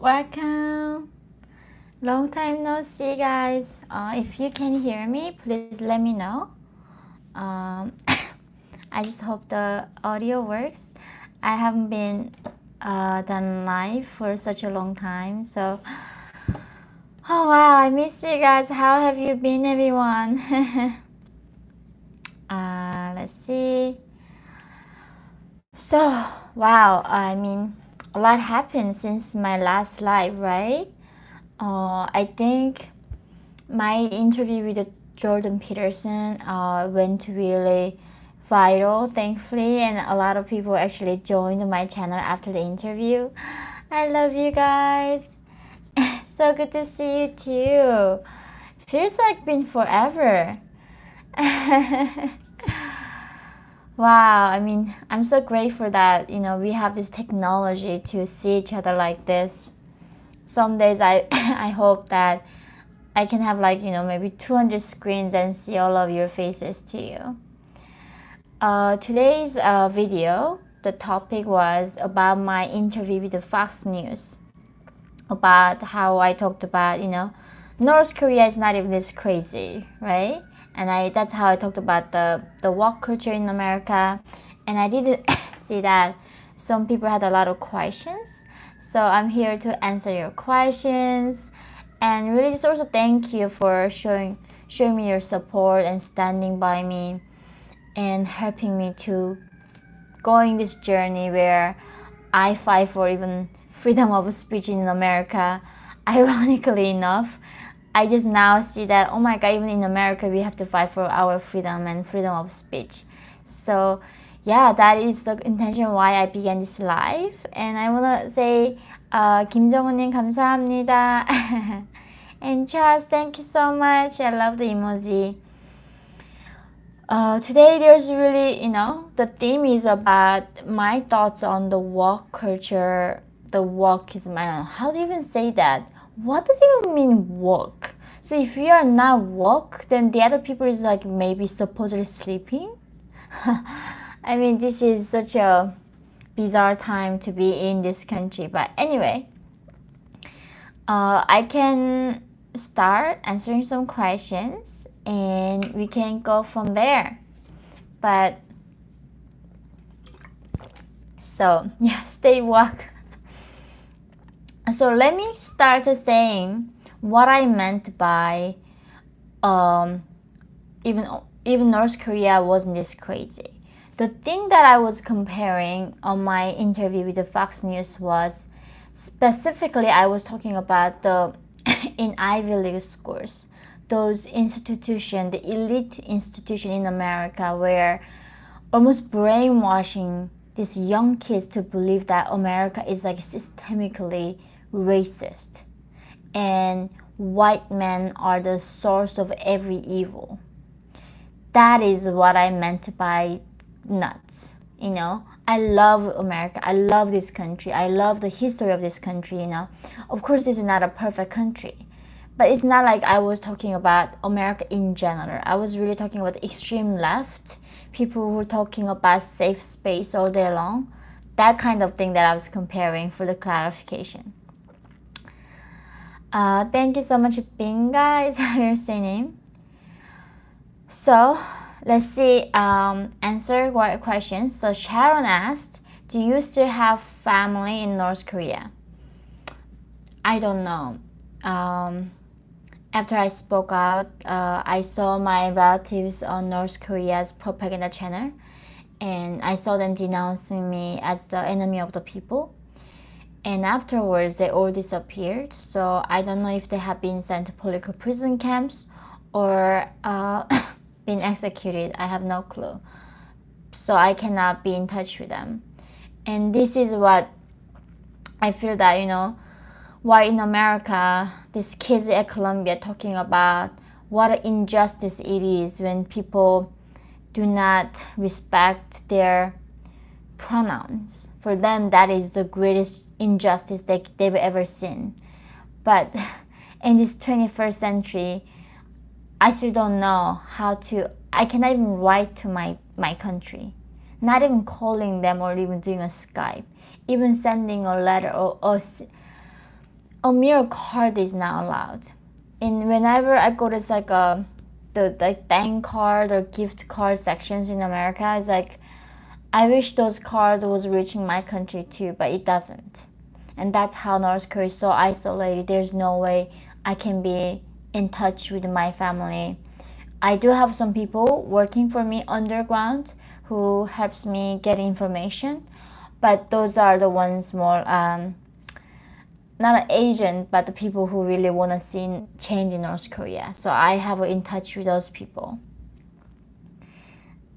welcome. Long time no see, guys. If you can hear me, please let me know. I just hope the audio works. I haven't been done live for such a long time, so oh wow, I miss you guys. How have you been, everyone? Let's see. So wow, I mean, a lot happened since my last live, right? I think my interview with Jordan Peterson went really viral, thankfully, and a lot of people actually joined my channel after the interview. I love you guys. So good to see you too. Feels like been forever. Wow, I mean, I'm so grateful that, we have this technology to see each other like this. Some days I I hope that I can have maybe 200 screens and see all of your faces too. Today's video, the topic was about my interview with the Fox News, about how I talked about, North Korea is not even this crazy, right? And that's how I talked about the woke culture in America. And I didn't see that some people had a lot of questions. So I'm here to answer your questions. And really just also thank you for showing me your support and standing by me and helping me to going this journey where I fight for even freedom of speech in America. Ironically enough, I just now see that, oh my God, even in America, we have to fight for our freedom and freedom of speech. So yeah, that is the intention why I began this live. And I want to say, 김정은님 감사합니다. And Charles, thank you so much. I love the emoji. Today there's really, the theme is about my thoughts on the woke culture. The wokeism, I don't know, how do you even say that? What does it even mean woke? So if you are not woke, then the other people is like maybe supposedly sleeping? I mean, this is such a bizarre time to be in this country. But anyway, I can start answering some questions and we can go from there. But so yeah, stay woke. So let me start saying what I meant by even North Korea wasn't this crazy. The thing that I was comparing on my interview with the Fox News was specifically I was talking about the in Ivy League schools, those institutions, the elite institution in America where almost brainwashing these young kids to believe that America is like systemically racist and white men are the source of every evil. That is what I meant by nuts. I love America. I love this country. I love the history of this country. Of course, this is not a perfect country, but it's not like I was talking about America in general. I was really talking about the extreme left, people who were talking about safe space all day long. That kind of thing that I was comparing for the clarification. Thank you so much, Binga is how you say name. So let's see, answer questions. So Sharon asked, do you still have family in North Korea? I don't know. After I spoke out, I saw my relatives on North Korea's propaganda channel, and I saw them denouncing me as the enemy of the people. And afterwards, they all disappeared. So I don't know if they have been sent to political prison camps or been executed. I have no clue. So I cannot be in touch with them. And this is what I feel that, while in America, these kids at Columbia talking about what an injustice it is when people do not respect their pronouns. For them, that is the greatest injustice they've ever seen. But in this 21st century, I still don't know I cannot even write to my country. Not even calling them or even doing a Skype. Even sending a letter or a mere card is not allowed. And whenever I go to like the thank card or gift card sections in America, it's like I wish those cards was reaching my country too, but it doesn't. And that's how North Korea is so isolated. There's no way I can be in touch with my family. I do have some people working for me underground who helps me get information, but those are the ones more not an agent, but the people who really want to see change in North Korea. So I have in touch with those people.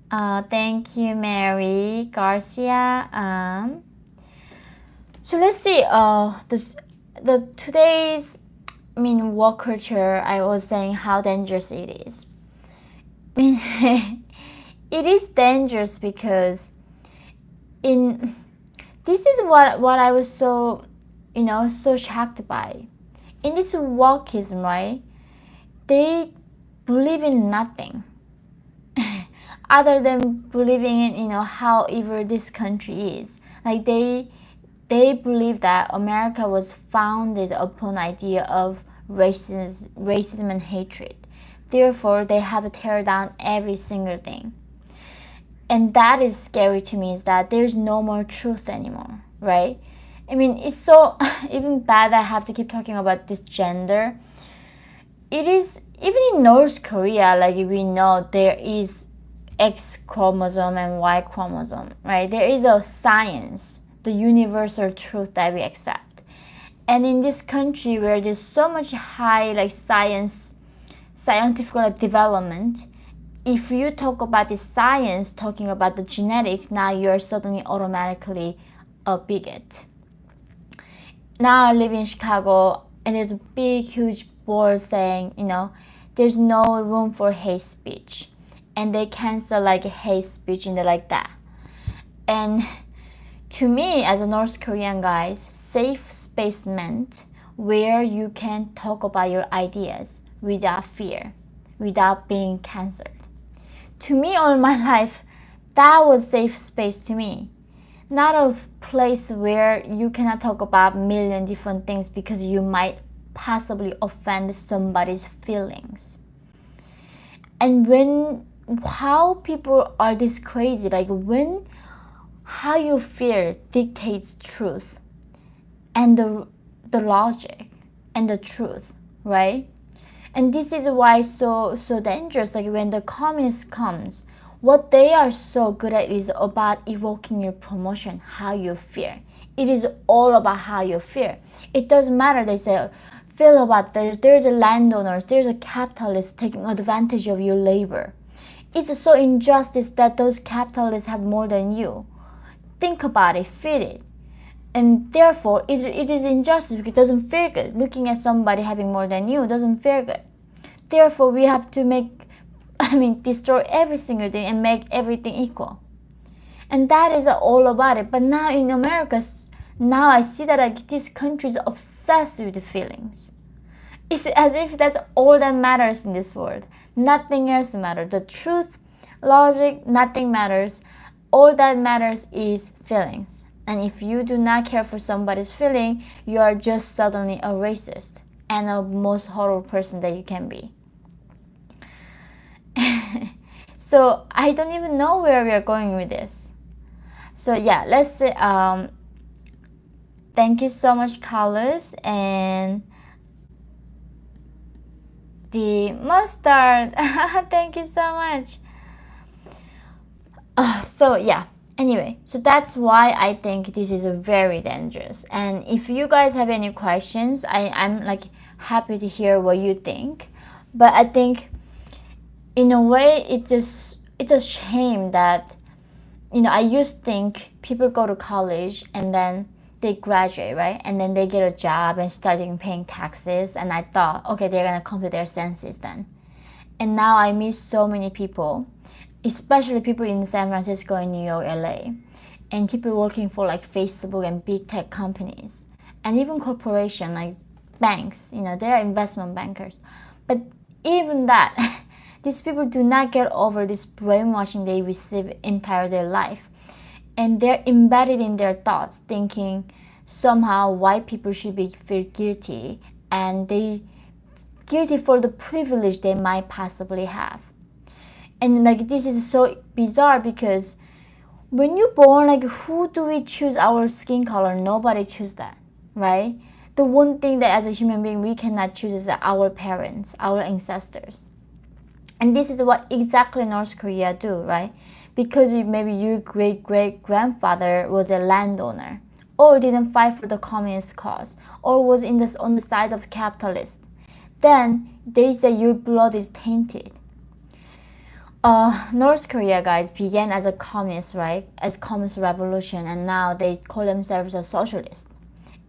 Thank you, Mary Garcia. So let's see. The today's work culture. I was saying how dangerous it is. It is dangerous because this is what I was so so shocked by. In this wokeism, right? They believe in nothing other than believing in how evil this country is. Like they believe that America was founded upon idea of racism and hatred. Therefore, they have to tear down every single thing. And that is scary to me, is that there's no more truth anymore, right? It's so even bad that I have to keep talking about this gender. It is, even in North Korea, like we know there is X chromosome and Y chromosome, right? There is a science, the universal truth that we accept. And in this country where there's so much high scientific development, if you talk about the science, talking about the genetics, now you're suddenly automatically a bigot. Now I live in Chicago, and there's a big, huge board saying, there's no room for hate speech. And they cancel hate speech and like that. And to me, as a North Korean guys, safe space meant where you can talk about your ideas without fear, without being cancelled. To me, all my life, that was safe space to me. Not a place where you cannot talk about a million different things because you might possibly offend somebody's feelings. And how people are this crazy, how you feel dictates truth and the logic and the truth, right? And this is why it's so dangerous. When the communists comes, what they are so good at is about evoking your promotion, how you feel. It is all about how you feel. It doesn't matter, they say, feel about there's a landowners, there's a capitalist taking advantage of your labor. It's so injustice that those capitalists have more than you. Think about it, feel it. And therefore, it is injustice because it doesn't feel good. Looking at somebody having more than you doesn't feel good. Therefore, we have to destroy every single thing and make everything equal. And that is all about it. But now in America, now I see that this country is obsessed with the feelings. It's as if that's all that matters in this world. Nothing else matters. The truth, logic, nothing matters. All that matters is feelings. And if you do not care for somebody's feeling, you are just suddenly a racist and a most horrible person that you can be. So I don't even know where we are going with this. So yeah, let's say thank you so much, Carlos, and the mustard. Thank you so much. So yeah, anyway, so that's why I think this is very dangerous. And if you guys have any questions, I'm happy to hear what you think. But I think in a way it's a shame that I used to think people go to college and then they graduate, right? And then they get a job and starting paying taxes, and I thought, okay, they're gonna come to their senses then. And now I meet so many people, especially people in San Francisco and New York, LA, and people working for Facebook and big tech companies, and even corporation like banks, they are investment bankers. But even that, these people do not get over this brainwashing they receive entire their life. And they're embedded in their thoughts, thinking somehow white people should be feel guilty, and they guilty for the privilege they might possibly have. And like this is so bizarre because when you're born, like who do we choose our skin color? Nobody choose that, right? The one thing that as a human being we cannot choose is that our parents, our ancestors. And this is what exactly North Korea do, right? Because maybe your great-great-grandfather was a landowner, or didn't fight for the communist cause, or was on the side of the capitalist, then they say your blood is tainted. North Korea, guys, began as a communist, right? As communist revolution, and now they call themselves a socialist,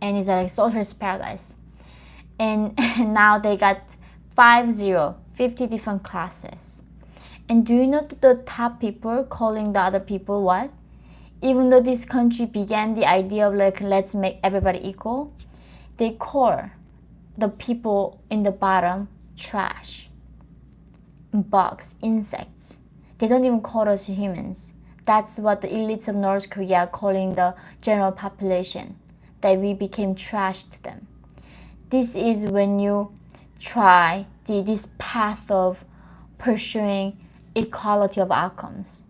and it's like socialist paradise. And now they got 50 different classes. And do you know the top people calling the other people what? Even though this country began the idea of like let's make everybody equal, they call the people in the bottom trash, bugs, insects. They don't even call us humans. That's what the elites of North Korea are calling the general population, that we became trash to them. This is when you try this path of pursuing equality of outcomes.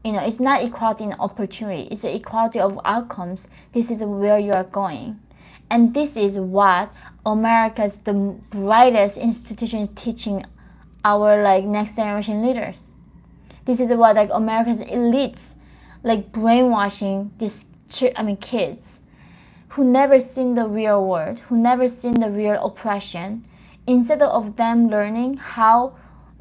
You know, it's not equality in opportunity, it's equality of outcomes. This is where you are going. And this is what America's the brightest institution is teaching our like next generation leaders. This is what like America's elites like brainwashing these kids who never seen the real world, who never seen the real oppression. Instead of them learning how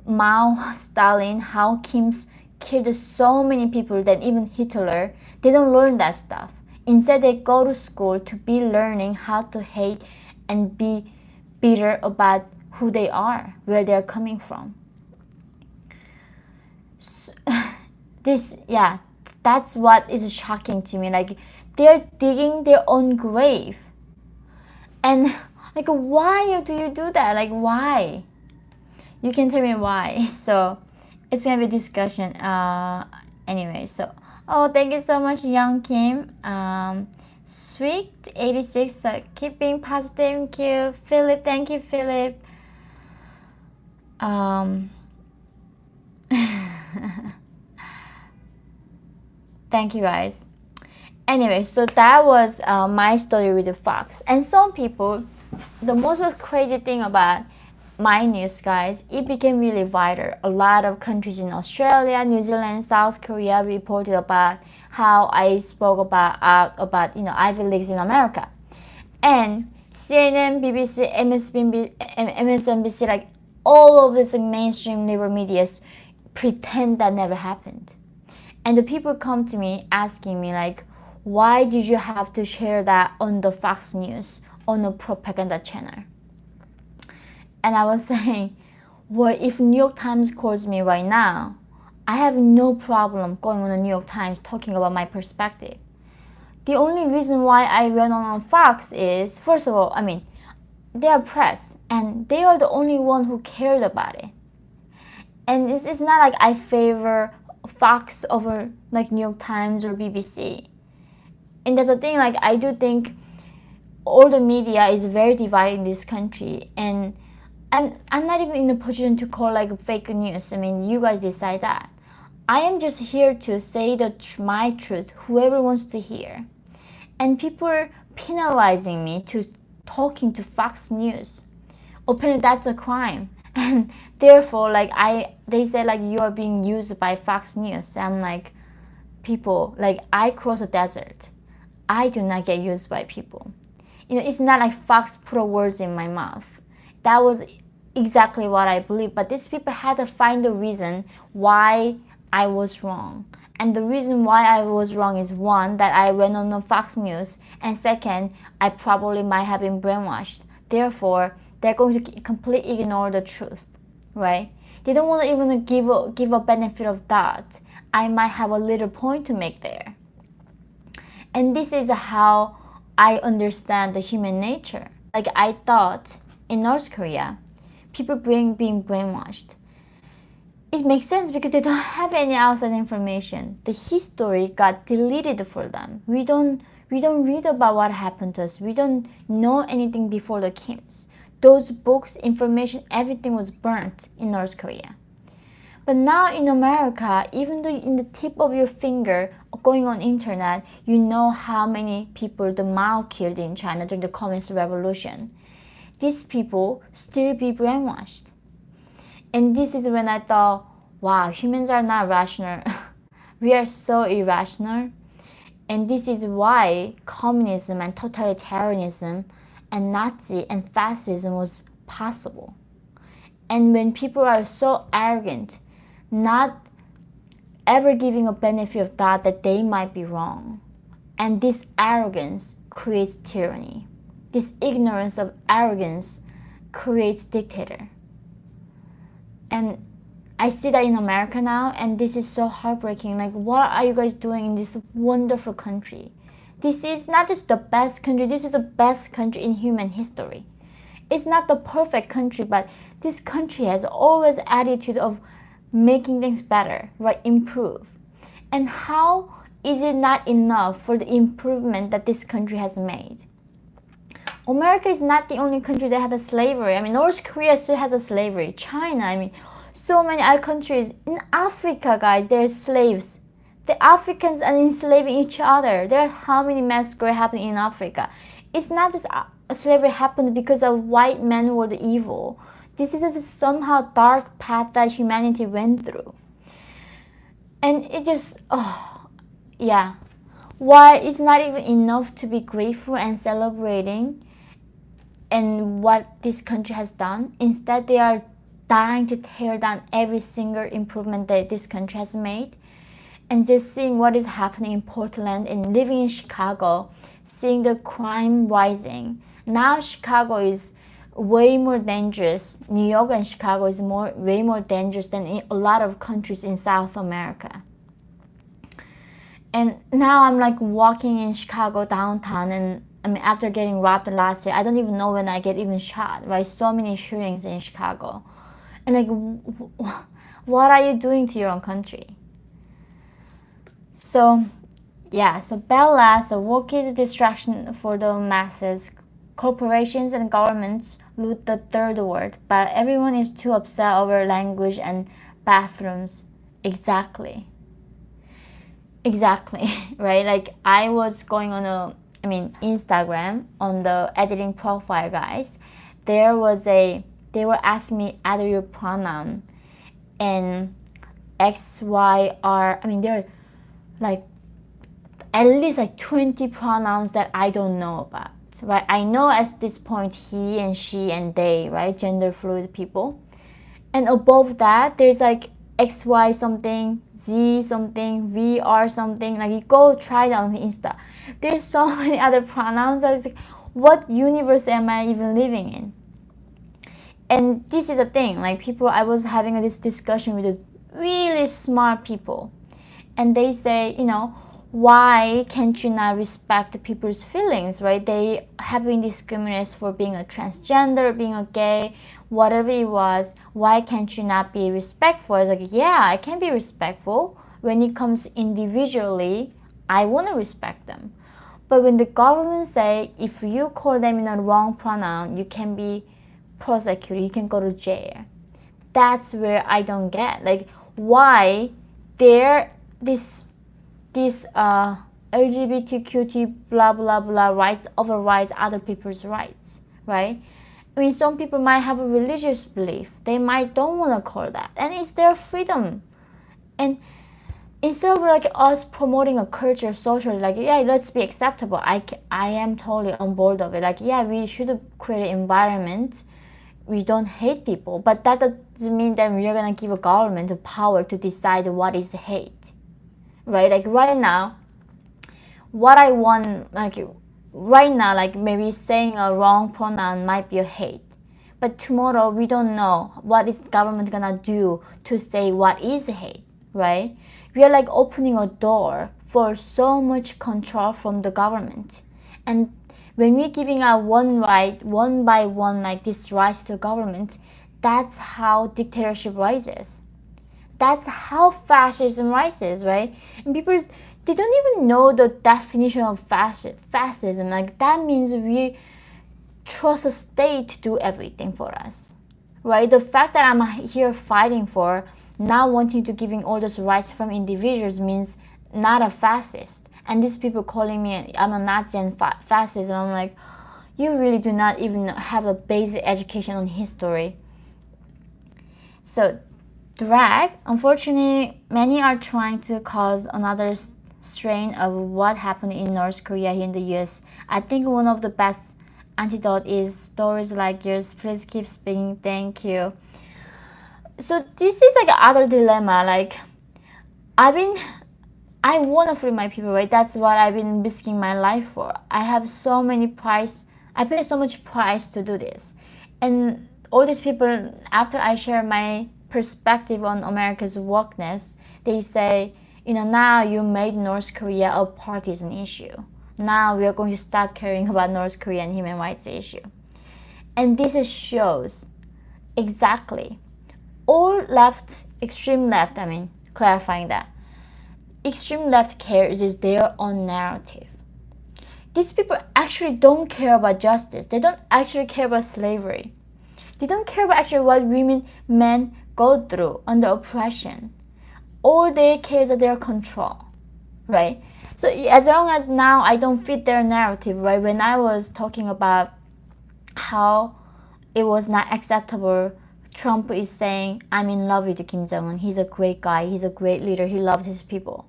Mao, Stalin, how Kim's killed so many people than even Hitler, they don't learn that stuff. Instead, they go to school to be learning how to hate and be bitter about who they are, where they're coming from. So, that's what is shocking to me. Like, they're digging their own grave. And, like, why do you do that? Like, why? You can tell me why. So, it's gonna be a discussion. Anyway, so thank you so much, Young Kim. Sweet 86. So keep being positive. Thank you, Philip. Thank you, Philip. Thank you, guys. Anyway, so that was my story with the fox. And some people, the most crazy thing about my news, guys, it became really viral. A lot of countries in Australia, New Zealand, South Korea reported about how I spoke about Ivy Leagues in America. And CNN, BBC, MSNBC, like all of this mainstream liberal media pretend that never happened. And the people come to me asking me like, why did you have to share that on the Fox News, on a propaganda channel? And I was saying, well, if New York Times calls me right now, I have no problem going on the New York Times talking about my perspective. The only reason why I went on Fox is, first of all, they are press, and they are the only one who cared about it. And it's not like I favor Fox over like New York Times or BBC. And that's the thing, like I do think all the media is very divided in this country, and I'm not even in a position to call like fake news. You guys decide that. I am just here to say my truth, whoever wants to hear. And people are penalizing me to talking to Fox News. Apparently that's a crime. And therefore, they say like you are being used by Fox News. I'm like, people, like I cross a desert. I do not get used by people. It's not like Fox put words in my mouth. That was exactly what I believe. But these people had to find the reason why I was wrong. And the reason why I was wrong is one, that I went on the Fox News, and second, I probably might have been brainwashed. Therefore, they're going to completely ignore the truth, right? They don't want to even give a benefit of doubt. I might have a little point to make there. And this is how I understand the human nature. Like I thought in North Korea, people being brainwashed. It makes sense because they don't have any outside information. The history got deleted for them. We don't We don't read about what happened to us. We don't know anything before the Kims. Those books, information, everything was burnt in North Korea. But now in America, even though in the tip of your finger going on internet, you know how many people the Mao killed in China during the Communist Revolution. These people still be brainwashed. And this is when I thought, wow, humans are not rational. We are so irrational. And this is why communism and totalitarianism and Nazi and fascism was possible. And when people are so arrogant, not ever giving a benefit of doubt that they might be wrong. And this arrogance creates tyranny. This ignorance of arrogance creates dictator. And I see that in America now, and this is so heartbreaking. Like, what are you guys doing in this wonderful country? This is not just the best country, this is the best country in human history. It's not the perfect country, but this country has always attitude of making things better, right? Improve. And how is it not enough for the improvement that this country has made? America is not the only country that had a slavery. I mean, North Korea still has a slavery. China, I mean, so many other countries. In Africa, guys, there's slaves. The Africans are enslaving each other. There are how many massacres happening in Africa. It's not just slavery happened because of white men were the evil. This is just somehow dark path that humanity went through. And it just, yeah. Why it's not even enough to be grateful and celebrating and what this country has done. Instead, they are dying to tear down every single improvement that this country has made. And just seeing what is happening in Portland and living in Chicago, seeing the crime rising. Now Chicago is way more dangerous. New York and Chicago is way more dangerous than in a lot of countries in South America. And now I'm like walking in Chicago downtown, and I mean, after getting robbed last year, I don't even know when I get even shot, right? So many shootings in Chicago. And like, what are you doing to your own country? So, yeah, so Bella, so work is a distraction for the masses. Corporations and governments loot the third world, but everyone is too upset over language and bathrooms. Exactly, right? Like, I was going on Instagram on the editing profile, guys. They were asking me add your pronoun and X, Y, R. I mean, there are like at least like 20 pronouns that I don't know about, right? I know at this point he and she and they, right? Gender fluid people. And above that, there's like XY something, Z something, VR something. Like, you go try it on Insta. There's so many other pronouns. I was like, what universe am I even living in? And this is the thing, like, I was having this discussion with really smart people, and they say, why can't you not respect people's feelings, right? They have been discriminated for being a transgender, being a gay, whatever it was. Why can't you not be respectful? It's like, yeah, I can be respectful. When it comes individually, I want to respect them. But when the government say, if you call them in a wrong pronoun, you can be prosecuted, you can go to jail. That's where I don't get, like, why this LGBTQT blah blah blah rights overrides other people's rights, right? I mean, some people might have a religious belief. They might don't want to call that, and it's their freedom. And instead of like us promoting a culture socially, like, yeah, let's be acceptable. I am totally on board of it. Like, yeah, we should create an environment we don't hate people, but that doesn't mean that we're gonna give a government the power to decide what is hate, right? Like, right now, what I want, like, right now, like, maybe saying a wrong pronoun might be a hate, but tomorrow we don't know what is the government gonna do to say what is hate, right? We are like opening a door for so much control from the government. And when we're giving out one by one, like this rights to the government, that's how dictatorship rises. That's how fascism rises, right? And people, they don't even know the definition of fascism. Like, that means we trust a state to do everything for us, right? The fact that I'm here fighting for, not wanting to giving all those rights from individuals, means not a fascist. And these people calling me I'm a Nazi and fascism, I'm like, you really do not even have a basic education on history. So drag, unfortunately, many are trying to cause another strain of what happened in North Korea here in the US. I think one of the best antidote is stories like yours. Please keep speaking. Thank you. So this is like other dilemma. Like, I want to free my people, right? That's what I've been risking my life for. I have so many price. I pay so much price to do this. And all these people, after I share my perspective on America's wokeness, they say, now you made North Korea a partisan issue. Now we are going to stop caring about North Korean human rights issue. And this shows exactly all left, extreme left, clarifying that. Extreme left cares is their own narrative. These people actually don't care about justice. They don't actually care about slavery. They don't care about actually what women, men go through under oppression. All they care is their control, right? So as long as now I don't fit their narrative, right? When I was talking about how it was not acceptable, Trump is saying, I'm in love with Kim Jong-un. He's a great guy. He's a great leader. He loves his people.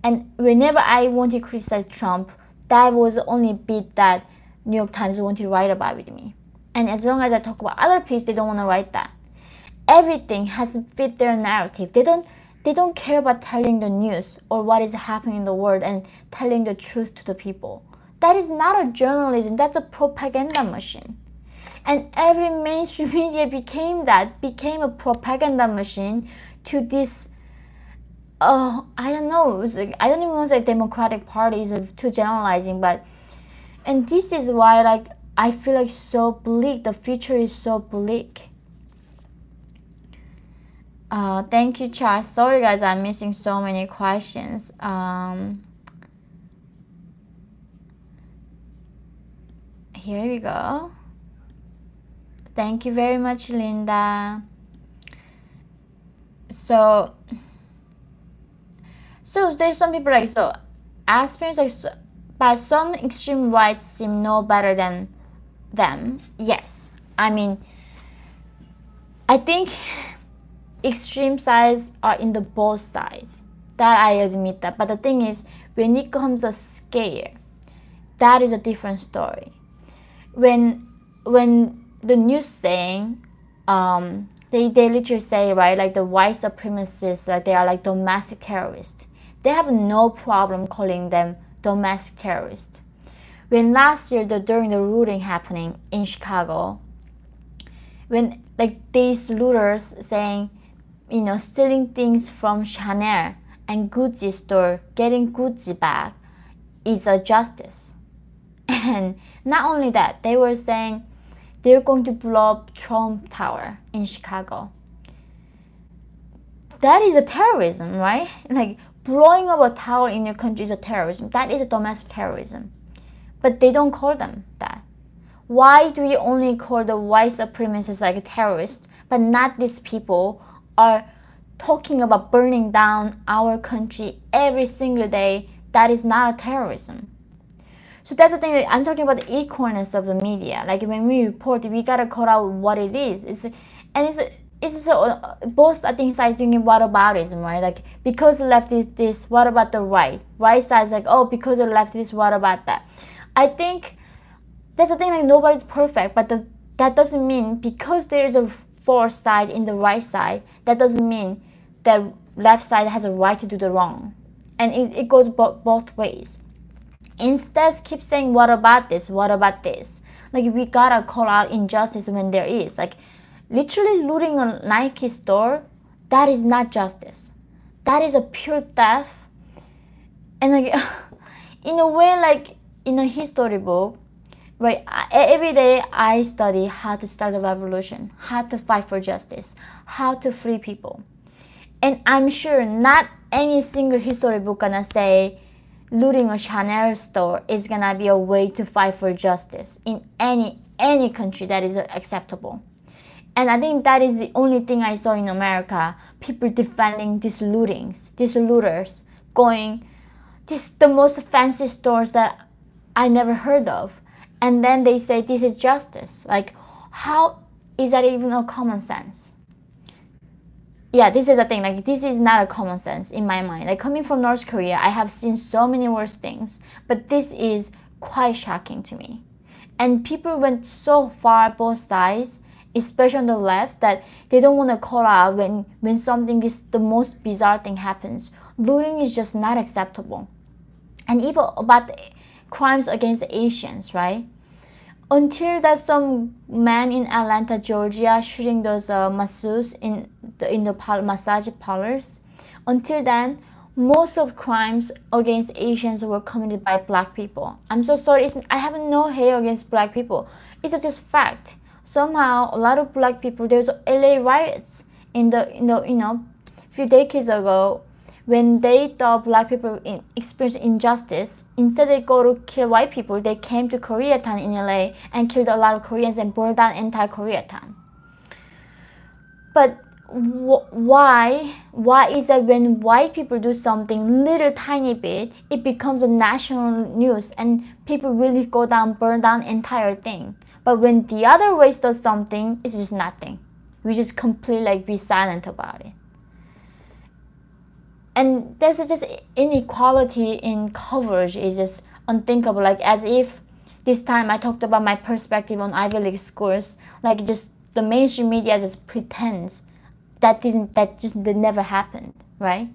And whenever I want to criticize Trump, that was the only bit that New York Times wanted to write about with me. And as long as I talk about other pieces, they don't want to write that. Everything has to fit their narrative. They don't care about telling the news or what is happening in the world and telling the truth to the people. That is not a journalism. That's a propaganda machine. And every mainstream media became a propaganda machine to this, I don't know, I don't even want to say Democratic Party is too generalizing, and this is why I feel like so bleak. The future is so bleak. Thank you, Charles. Sorry guys, I'm missing so many questions. Here we go. Thank you very much, Linda. So there's some people aspirins but some extreme rights seem no better than them. Yes, I think extreme sides are in the both sides. That I admit that. But the thing is, when it comes to scare, that is a different story. When the news saying, they literally say, right, like the white supremacists, like they are like domestic terrorists. They have no problem calling them domestic terrorists. When last year, during the looting happening in Chicago, when these looters saying, stealing things from Chanel and Gucci store, getting Gucci back is a justice. And not only that, they were saying they're going to blow up Trump Tower in Chicago. That is a terrorism, right? Like, blowing up a tower in your country is a terrorism. That is a domestic terrorism. But they don't call them that. Why do we only call the white supremacists like terrorists, but not these people are talking about burning down our country every single day? That is not a terrorism. So that's the thing. I'm talking about the equalness of the media. Like, when we report, we gotta call out what it is. It's both, I think, sides doing whataboutism, right? Like, because the left is this, what about the right? Right side's like, oh, because the left is, what about that? I think that's the thing. Like, nobody's perfect, but that doesn't mean because there is a fourth side in the right side, that doesn't mean the left side has a right to do the wrong. And it goes both ways. Instead, keep saying, what about this? What about this? Like, we gotta call out injustice when there is. Like, literally looting a Nike store, that is not justice. That is a pure theft. And like, in a way, like in a history book, right? Every day I study how to start a revolution, how to fight for justice, how to free people. And I'm sure not any single history book gonna say looting a Chanel store is gonna be a way to fight for justice in any country that is acceptable. And I think that is the only thing I saw in America. People defending these lootings, these looters, going this the most fancy stores that I never heard of. And then they say this is justice. Like, how is that even a common sense? Yeah, this is the thing. Like, this is not a common sense in my mind. Like, coming from North Korea, I have seen so many worse things, but this is quite shocking to me. And people went so far, both sides, especially on the left, that they don't want to call out when something is the most bizarre thing happens. Looting is just not acceptable. And even about crimes against Asians, right? Until that some man in Atlanta, Georgia, shooting those masseuses in the massage parlors. Until then, most of crimes against Asians were committed by black people. I'm so sorry. I have no hate against black people. It's just fact. Somehow, a lot of black people. There's LA riots in the few decades ago. When they thought black people experienced injustice, instead they go to kill white people, they came to Koreatown in LA and killed a lot of Koreans and burned down entire Koreatown. But why is that when white people do something little tiny bit, it becomes a national news and people really go down, burn down entire thing. But when the other race does something, it's just nothing. We just completely be silent about it. And there's just inequality in coverage is just unthinkable. Like, as if this time I talked about my perspective on Ivy League schools, like just the mainstream media just pretends that never happened, right?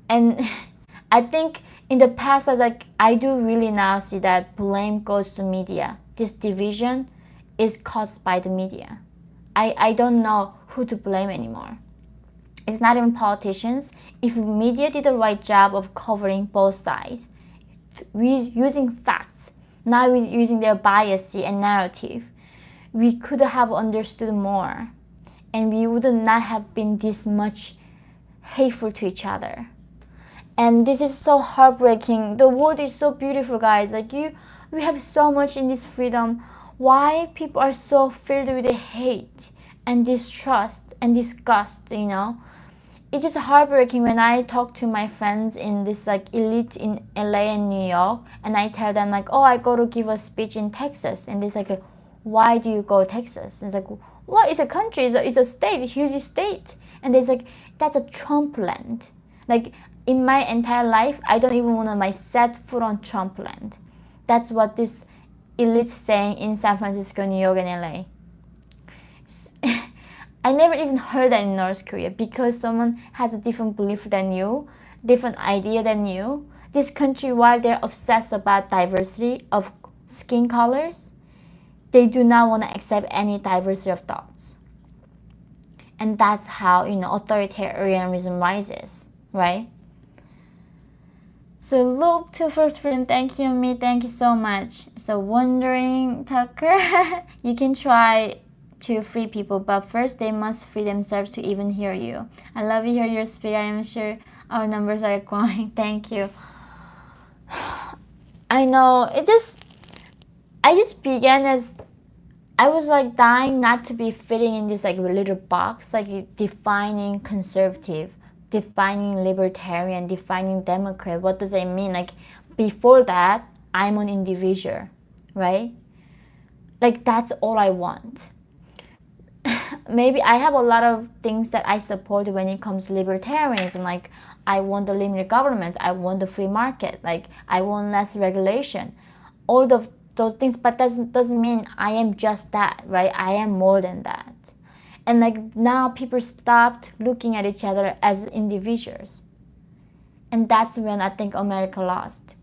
And I think in the past, I do really now see that blame goes to media. This division is caused by the media. I don't know who to blame anymore. It's not even politicians. If media did the right job of covering both sides, using facts, not using their bias and narrative, we could have understood more, and we would not have been this much hateful to each other. And this is so heartbreaking. The world is so beautiful, guys. We have so much in this freedom. Why people are so filled with hate and distrust and disgust, It's just heartbreaking when I talk to my friends in this elite in LA and New York, and I tell them oh, I go to give a speech in Texas, and they're why do you go to Texas? And it's what? It's a country, it's a state, a huge state, and they're that's a Trump land. In my entire life, I don't even want to set foot on Trump land. That's what this elite saying in San Francisco, New York, and LA. I never even heard that in North Korea, because someone has a different belief than you, different idea than you. This country, while they're obsessed about diversity of skin colors, they do not want to accept any diversity of thoughts. And that's how, authoritarianism rises, right? So look to first freedom. Thank you, Yeonmi. Thank you so much. So wondering, Tucker, you can try to free people, but first they must free themselves to even hear you. I love to hear your speak. I am sure our numbers are growing. Thank you. I know, I just began as, I was dying not to be fitting in this little box, defining conservative, defining libertarian, defining Democrat. What does it mean? Before that, I'm an individual, right? That's all I want. Maybe I have a lot of things that I support when it comes to libertarianism. I want the limited government, I want the free market, I want less regulation, all of those things. But that doesn't mean I am just that, right? I am more than that. And now people stopped looking at each other as individuals, and that's when I think America lost.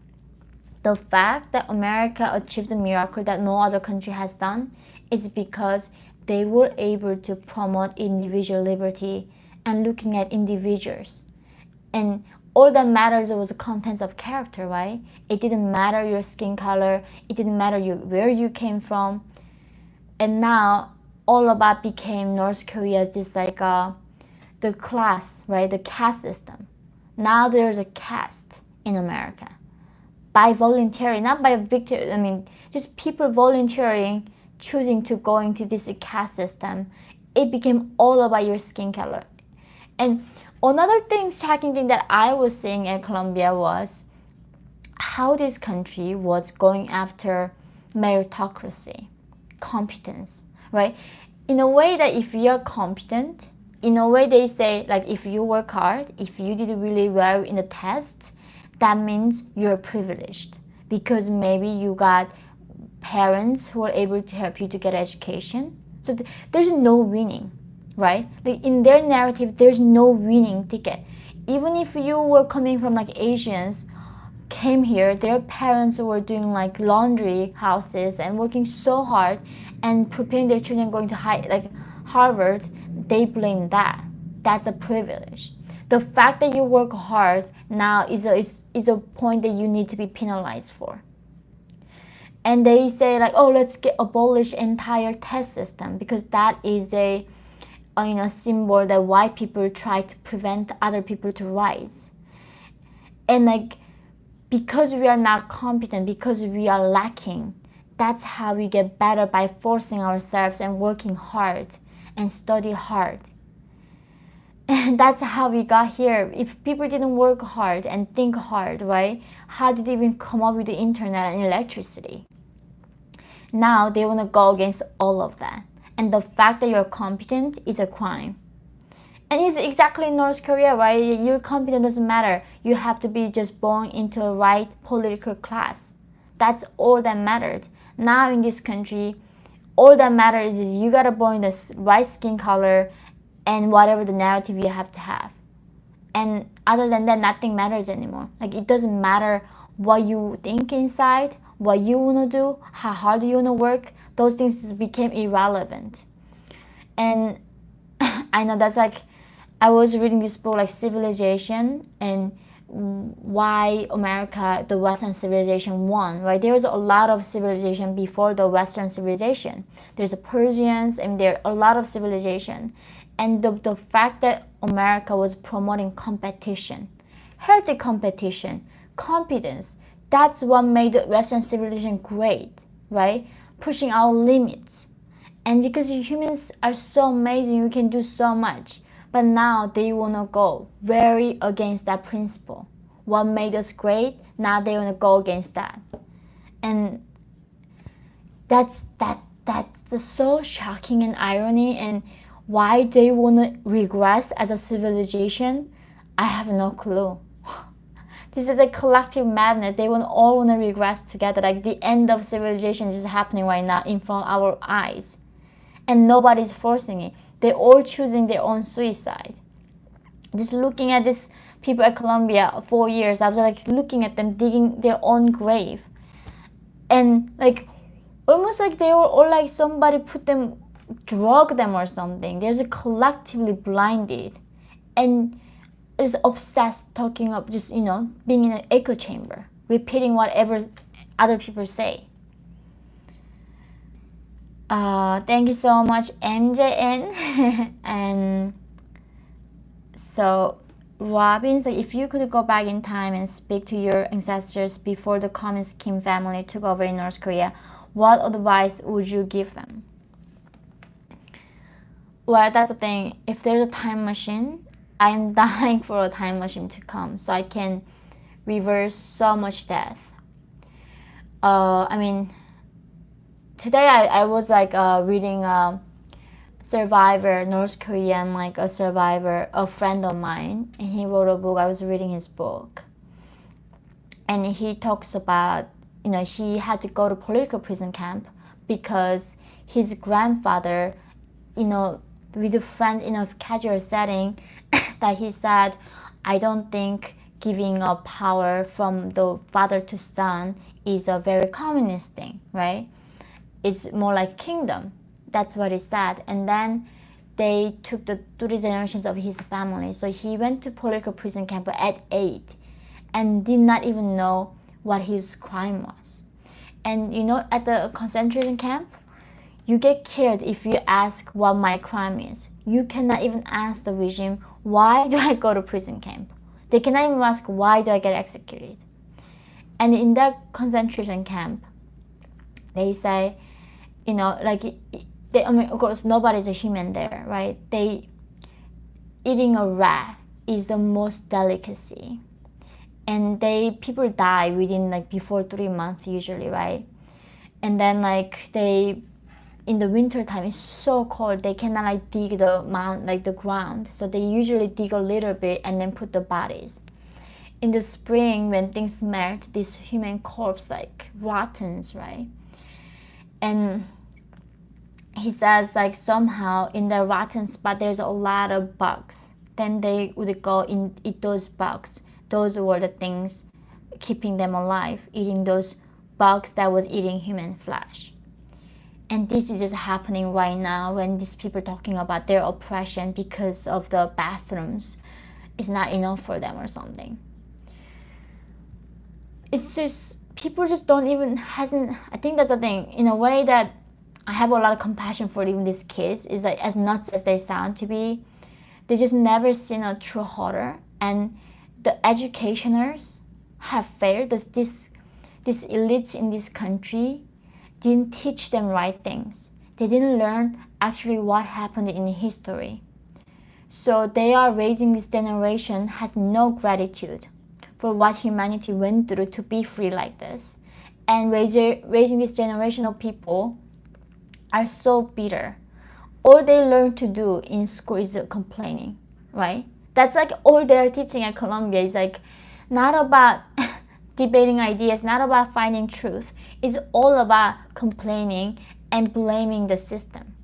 The fact that America achieved a miracle that no other country has done is because they were able to promote individual liberty and looking at individuals. And all that matters was the contents of character, right? It didn't matter your skin color. It didn't matter where you came from. And now all about became North Korea's just the class, right? The caste system. Now there's a caste in America by volunteering, not by victory. I mean, just people volunteering, choosing to go into this caste system. It became all about your skin color. And another thing, shocking thing that I was seeing in Colombia was how this country was going after meritocracy, competence, right? In a way that if you're competent, in a way they say, like, if you work hard, if you did really well in the test, that means you're privileged because maybe you got parents who are able to help you to get education. So there's no winning, right? Like in their narrative, there's no winning ticket. Even if you were coming from like Asians, came here, their parents were doing like laundry houses and working so hard and preparing their children going to Harvard, they blame that. That's a privilege. The fact that you work hard now is a point that you need to be penalized for. And they say like, oh, let's abolish entire test system because that is a symbol that white people try to prevent other people to rise. And like, because we are not competent, because we are lacking, that's how we get better, by forcing ourselves and working hard and study hard. And that's how we got here. If people didn't work hard and think hard, right? How did they even come up with the internet and electricity? Now they want to go against all of that. And the fact that you're competent is a crime. And it's exactly North Korea, right? Your competence doesn't matter. You have to be just born into the right political class. That's all that mattered. Now in this country, all that matters is you gotta born the right skin color and whatever the narrative you have to have. And other than that, nothing matters anymore. Like, it doesn't matter what you think inside, what you wanna do, how hard you wanna work. Those things just became irrelevant. And I know that's like, I was reading this book like Civilization and why America, the Western civilization won, right? There was a lot of civilization before the Western civilization. There's the Persians and there are a lot of civilization. And the fact that America was promoting competition, healthy competition, competence, that's what made the Western civilization great, right? Pushing our limits. And because humans are so amazing, we can do so much. But now they want to go very against that principle. What made us great, now they want to go against that. And that's just so shocking and irony. And why they want to regress as a civilization, I have no clue. This is a collective madness. They all want to regress together. Like the end of civilization is happening right now in front of our eyes. And nobody's forcing it. They're all choosing their own suicide. Just looking at these people at Colombia 4 years, I was like looking at them digging their own grave. And like almost like they were all like somebody drug them or something. They're just collectively blinded and is obsessed talking of just, being in an echo chamber, repeating whatever other people say. Thank you so much, MJN. And so Robin, so if you could go back in time and speak to your ancestors before the Communist Kim family took over in North Korea, what advice would you give them? Well, that's the thing. If there's a time machine, I'm dying for a time machine to come so I can reverse so much death. Today I was like reading Survivor, North Korean, like a survivor, a friend of mine, and he wrote a book. I was reading his book. And he talks about, he had to go to political prison camp because his grandfather, with the friends in a casual setting, that he said, I don't think giving up power from the father to son is a very communist thing, right? It's more like kingdom. That's what he said. And then they took the 3 generations of his family. So he went to political prison camp at 8 and did not even know what his crime was. And at the concentration camp, you get killed if you ask what my crime is. You cannot even ask the regime, why do I go to prison camp? They cannot even ask, why do I get executed? And in that concentration camp, they say, you know, like, I mean, of course, nobody's a human there, right? Eating a rat is the most delicacy. And people die within, like, before 3 months usually, right? And then, like, in the winter time, it's so cold, they cannot, like, dig the ground. So they usually dig a little bit and then put the bodies. In the spring, when things melt, this human corpse, like, rottens, right? And he says, like, somehow in the rotten spot, there's a lot of bugs. Then they would go and eat those bugs. Those were the things keeping them alive, eating those bugs that was eating human flesh. And this is just happening right now when these people talking about their oppression because of the bathrooms is not enough for them or something. It's just, people just don't even, I think that's the thing, in a way that I have a lot of compassion for even these kids, is like, as nuts as they sound to be, they just never seen a true horror. And the educationers have failed. These elites in this country didn't teach them right things. They didn't learn actually what happened in history. So they are raising this generation has no gratitude for what humanity went through to be free like this. And raising this generation of people are so bitter. All they learn to do in school is complaining, right? That's like all they're teaching at Columbia is like not about debating ideas, not about finding truth. It's all about complaining and blaming the system.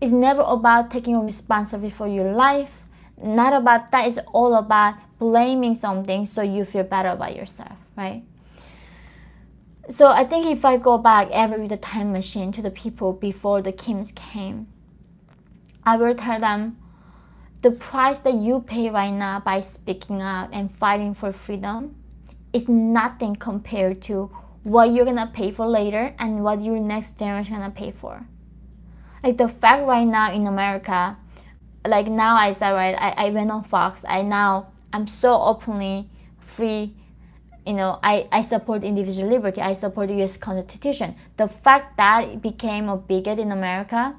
It's never about taking responsibility for your life. Not about that. It's all about blaming something so you feel better about yourself, right? So I think if I go back ever with a time machine to the people before the Kims came, I will tell them, the price that you pay right now by speaking out and fighting for freedom is nothing compared to what you're gonna pay for later and what your next generation gonna pay for. Like the fact right now in America, like now I said, right, I went on Fox, I'm so openly free, you know, I support individual liberty, I support the US Constitution. The fact that it became a bigot in America,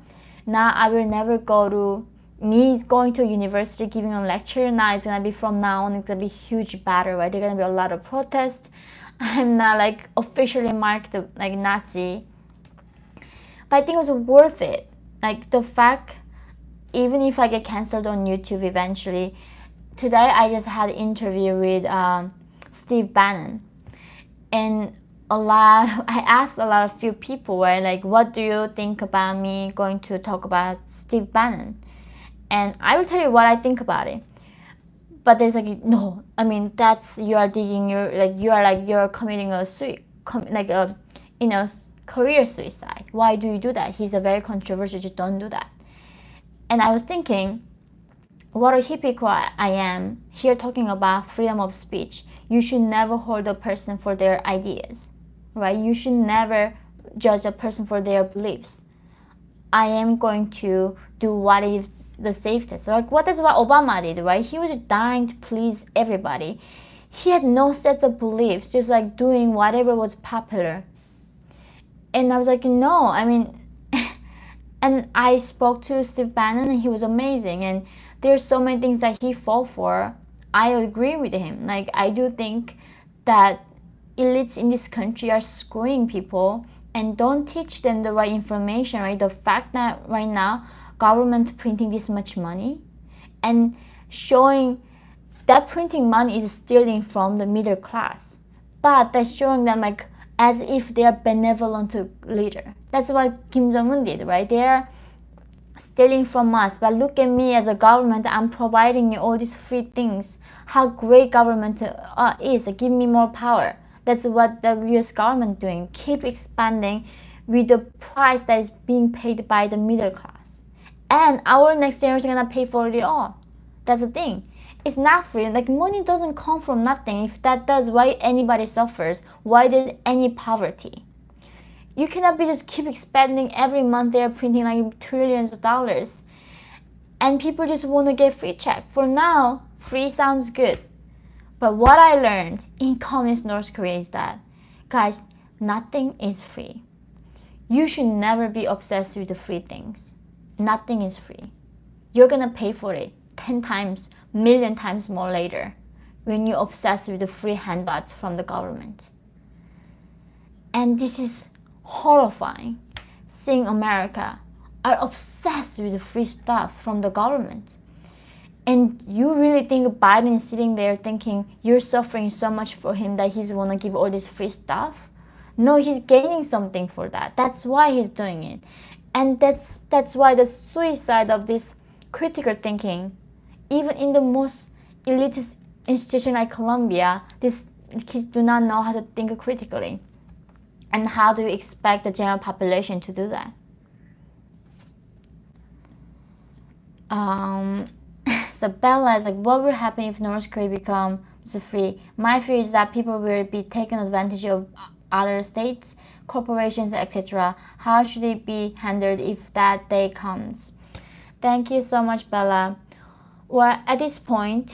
now I will never go to, me going to university giving a lecture, now it's gonna be, from now on, it's gonna be huge battle, right? There's gonna be a lot of protests. I'm not like officially marked like Nazi, but I think it was worth it. Like the fact, even if I get canceled on YouTube eventually, today I just had an interview with Steve Bannon, and I asked a lot of few people, right, like, what do you think about me going to talk about Steve Bannon? And I will tell you what I think about it. But there's like, no, I mean, that's, you're committing a career suicide. Why do you do that? He's a very controversial, just don't do that. And I was thinking, what a hypocrite I am here talking about freedom of speech. You should never hold a person for their ideas, right? You should never judge a person for their beliefs. I am going to do what is the safest. So like, what is what Obama did, right? He was dying to please everybody. He had no sets of beliefs, just like doing whatever was popular. And I was like, no, I mean, and I spoke to Steve Bannon and he was amazing. And there's so many things that he fought for. I agree with him. Like, I do think that elites in this country are screwing people and don't teach them the right information, right? The fact that right now, government printing this much money and showing that printing money is stealing from the middle class. But that's showing them like as if they are benevolent leader. That's what Kim Jong-un did, right? They are stealing from us, but look at me as a government, I'm providing you all these free things. How great government is, give me more power. That's what the US government doing, keep expanding with the price that is being paid by the middle class. And our next generation is gonna pay for it all. That's the thing. It's not free, like money doesn't come from nothing. If that does, why anybody suffers? Why there's any poverty? You cannot be just keep expanding every month. They're printing like trillions of dollars. And people just want to get free check. For now, Free sounds good. But what I learned in communist North Korea is that, guys, nothing is free. You should never be obsessed with the free things. Nothing is free. You're gonna pay for it 10 times, million times more later when you obsess with the free handouts from the government. And this is horrifying, seeing America are obsessed with the free stuff from the government. And you really think Biden is sitting there thinking you're suffering so much for him that he's wanna give all this free stuff? No, he's gaining something for that. That's why he's doing it. And that's why the suicide of this critical thinking, even in the most elitist institution like Columbia, these kids do not know how to think critically. And how do you expect the general population to do that? So Bella is like, what will happen if North Korea becomes free? My fear is that people will be taken advantage of other states, corporations, etc. How should it be handled if that day comes? Thank you so much, Bella. Well, at this point,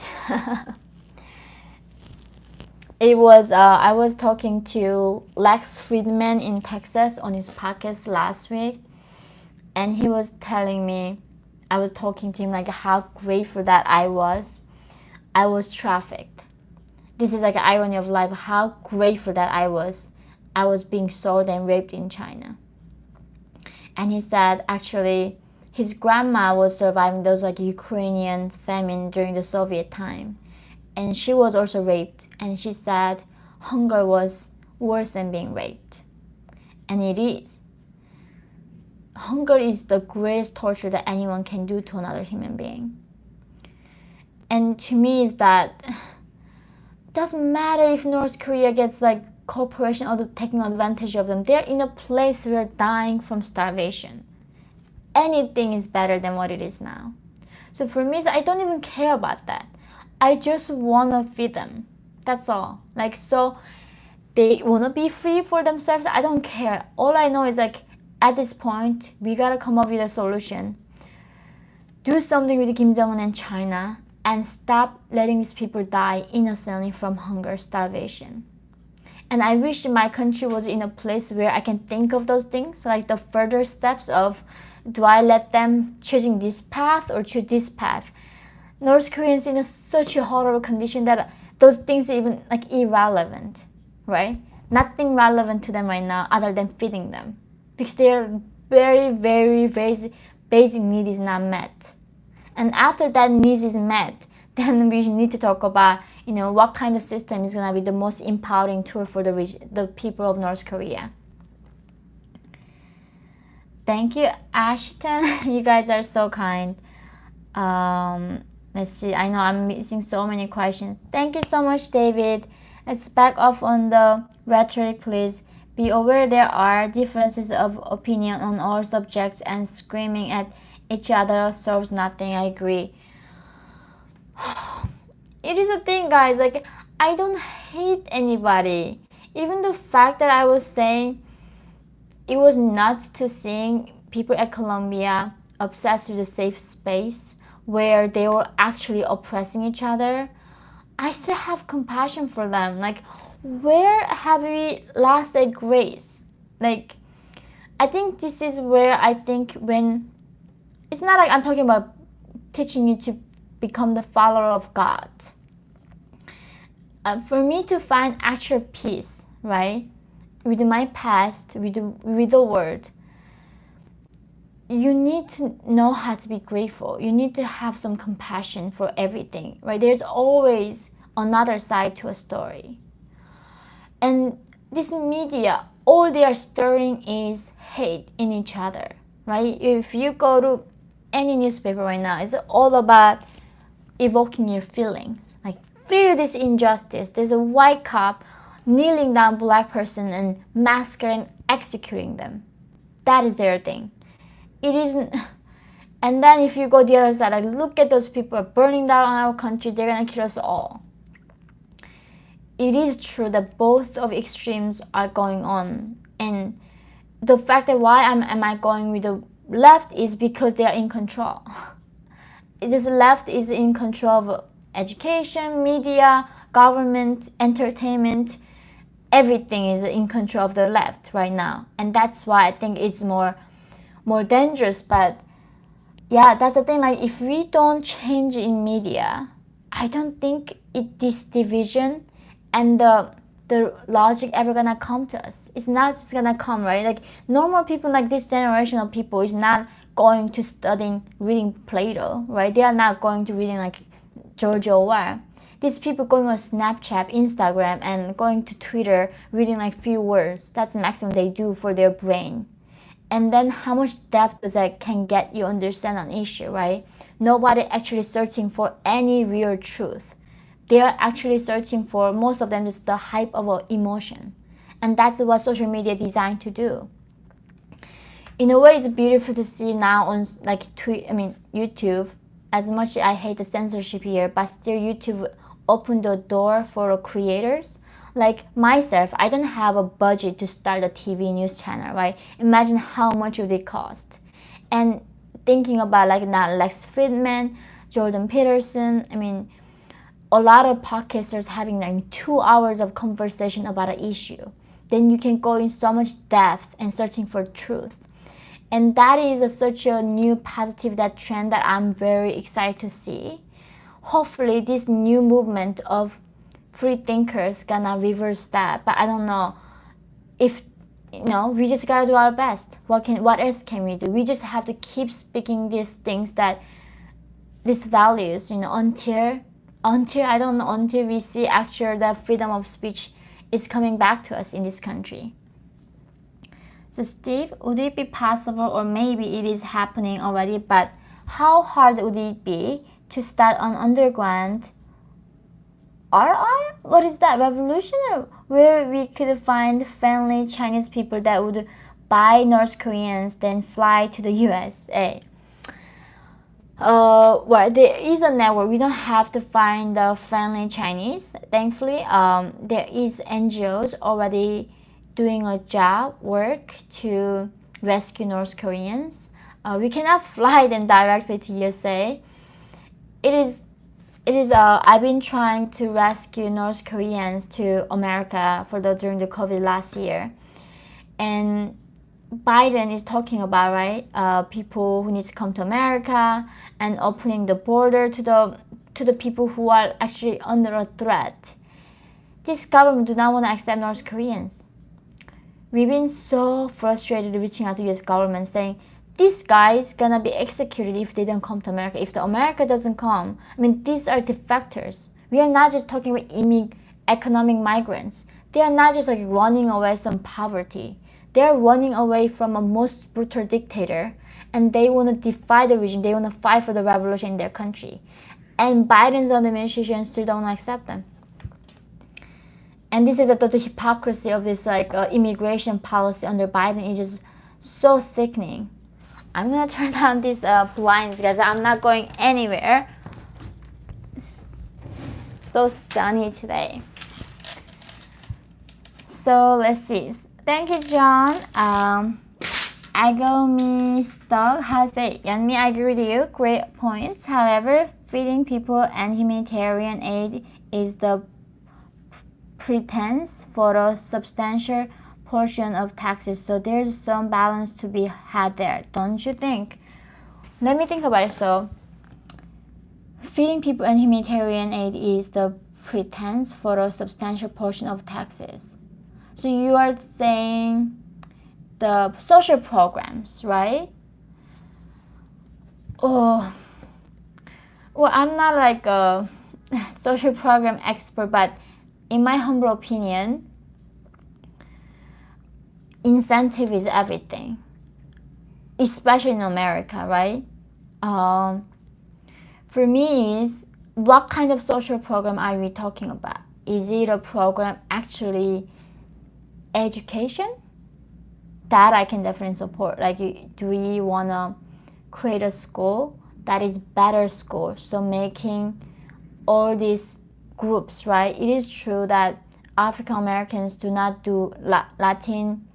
I was talking to Lex Friedman in Texas on his podcast last week, and he was telling me, I was talking to him like how grateful that I was trafficked. This is like an irony of life, how grateful that I was being sold and raped in China. And he said actually his grandma was surviving those like Ukrainian famine during the Soviet time. And she was also raped. And she said hunger was worse than being raped. And it is. Hunger is the greatest torture that anyone can do to another human being. And to me is that it doesn't matter if North Korea gets like corporation or taking advantage of them. They're in a place where they're dying from starvation. Anything is better than what it is now. So for me, I don't even care about that. I just want to feed them. That's all. Like, so they want to be free for themselves. I don't care. All I know is like, at this point, we gotta come up with a solution. Do something with Kim Jong-un and China and stop letting these people die innocently from hunger, starvation. And I wish my country was in a place where I can think of those things, like the further steps of, do I let them choosing this path or choose this path? North Koreans in such a horrible condition that those things are even like irrelevant, right? Nothing relevant to them right now other than feeding them. Because their very, very basic need is not met. And after that need is met, then we need to talk about, what kind of system is going to be the most empowering tool for the people of North Korea. Thank you, Ashton. You guys are so kind. Let's see. I know I'm missing so many questions. Thank you so much, David. Let's back off on the rhetoric, please. Be aware there are differences of opinion on all subjects and screaming at each other solves nothing. I agree. It is a thing, guys. Like, I don't hate anybody. Even the fact that I was saying it was nuts to seeing people at Columbia obsessed with a safe space where they were actually oppressing each other. I still have compassion for them. Like, where have we lost that grace? Like, I think this is where I think when it's not like I'm talking about teaching you to become the follower of God. For me to find actual peace, right, with my past, with the world, you need to know how to be grateful. You need to have some compassion for everything, right? There's always another side to a story. And this media, all they are stirring is hate in each other, right? If you go to any newspaper right now, it's all about evoking your feelings. Like, feel this injustice. There's a white cop kneeling down black person and massacring, executing them. That is their thing. It isn't. And then if you go the other side, like, look at those people burning down our country. They're gonna kill us all. It is true that both of extremes are going on, and the fact that why am I going with the left is because they are in control. This left is in control of education, media, government, entertainment, everything is in control of the left right now. And that's why I think it's more dangerous. But yeah, that's the thing. Like, if we don't change in media, I don't think this division and the logic ever gonna come to us. It's not just gonna come, right? Like, normal people, like this generation of people, is not going to studying reading Plato, right? They are not going to reading like George Orwell. These people going on Snapchat, Instagram, and going to Twitter, reading like few words. That's the maximum they do for their brain. And then how much depth does that can get you understand an issue, right? Nobody actually searching for any real truth. They are actually searching for, most of them, just the hype of an emotion. And that's what social media designed to do. In a way, it's beautiful to see now on like YouTube. As much as I hate the censorship here, but still YouTube opened the door for creators. Like myself, I don't have a budget to start a TV news channel, right? Imagine how much would it cost. And thinking about like now Lex Friedman, Jordan Peterson, a lot of podcasters having like 2 hours of conversation about an issue. Then you can go in so much depth and searching for truth. And that is such a new positive trend that I'm very excited to see. Hopefully this new movement of free thinkers gonna reverse that. But I don't know if, we just gotta do our best. What else can we do? We just have to keep speaking these things, these values, until I don't know, until we see actually the freedom of speech is coming back to us in this country. So Steve, would it be possible, or maybe it is happening already, but how hard would it be to start an underground RR? What is that, revolution? Where we could find friendly Chinese people that would buy North Koreans, then fly to the USA? Well, there is a network. We don't have to find the friendly Chinese. Thankfully, there is NGOs already doing a work to rescue North Koreans. We cannot fly them directly to USA. I've been trying to rescue North Koreans to America during the COVID last year, and Biden is talking about, right, people who need to come to America and opening the border to the people who are actually under a threat. This government do not want to accept North Koreans. We've been so frustrated reaching out to US government saying, this guy is gonna be executed if they don't come to America. If the America doesn't come, these are defectors. We are not just talking about economic migrants. They are not just like running away from poverty. They are running away from a most brutal dictator, and they want to defy the regime. They want to fight for the revolution in their country. And Biden's administration still don't accept them. And this is the hypocrisy of this immigration policy under Biden is just so sickening. I'm gonna turn down these blinds, guys. I'm not going anywhere. It's so sunny today. So let's see. Thank you, John. Agomi Stock has said, Yeonmi, I agree with you. Great points. However, feeding people and humanitarian aid is the pretense for a substantial portion of taxes, so there's some balance to be had there, don't you think? Let me think about it. So feeding people and humanitarian aid is the pretense for a substantial portion of taxes. So you are saying the social programs, right? Oh, well, I'm not like a social program expert, but in my humble opinion, incentive is everything, especially in America, right? For me, is what kind of social program are we talking about? Is it a program actually education? That I can definitely support. Like, do we want to create a school that is better school? So making all these groups, right? It is true that African Americans do not do Latin.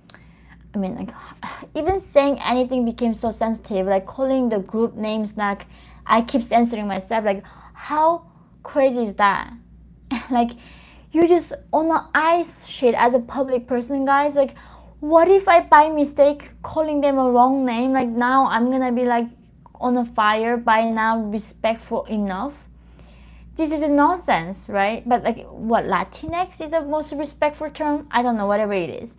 Even saying anything became so sensitive. Like calling the group names, like I keep censoring myself. Like, how crazy is that? Like, you just on an ice shit as a public person, guys. Like, what if I by mistake calling them a wrong name? Like, now I'm gonna be like on a fire by now respectful enough. This is a nonsense, right? But like, what, Latinx is the most respectful term? I don't know, whatever it is.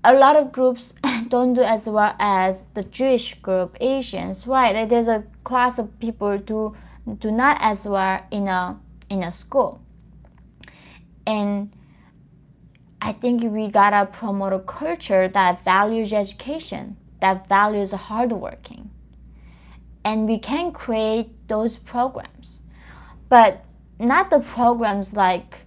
A lot of groups don't do as well as the Jewish group, Asians, right? Like, there's a class of people do not as well in a school. And I think we gotta promote a culture that values education, that values hardworking. And we can create those programs. But not the programs like,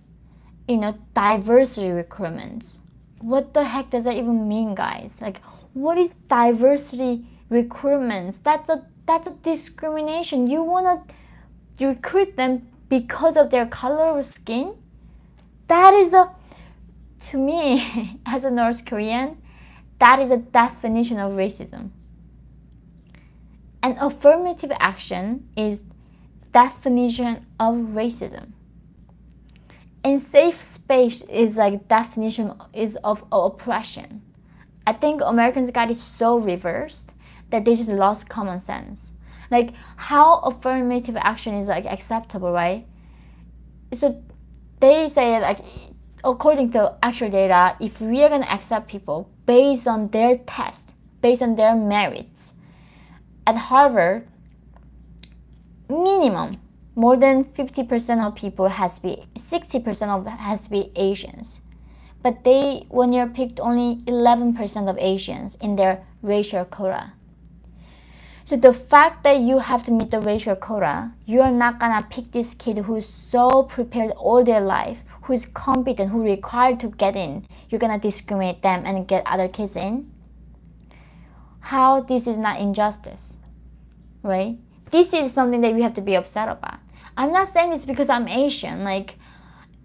diversity recruitments. What the heck does that even mean, guys? Like, what is diversity recruitments? That's a discrimination. You wanna recruit them because of their color of skin? That is to me, as a North Korean, that is a definition of racism. And affirmative action is definition of racism. And safe space is like definition is of oppression. I think Americans got it so reversed that they just lost common sense. Like, how affirmative action is like acceptable, right? So they say, like, according to actual data, if we are gonna accept people based on their test, based on their merits, at Harvard, minimum more than 50% of people has to be 60% of has to be Asians. But they 1 year picked only 11% of Asians in their racial quota. So the fact that you have to meet the racial quota, you are not gonna pick this kid who's so prepared all their life, who's competent, who required to get in. You're gonna discriminate them and get other kids in. How this is not injustice, right? This is something that we have to be upset about. I'm not saying this because I'm Asian. Like,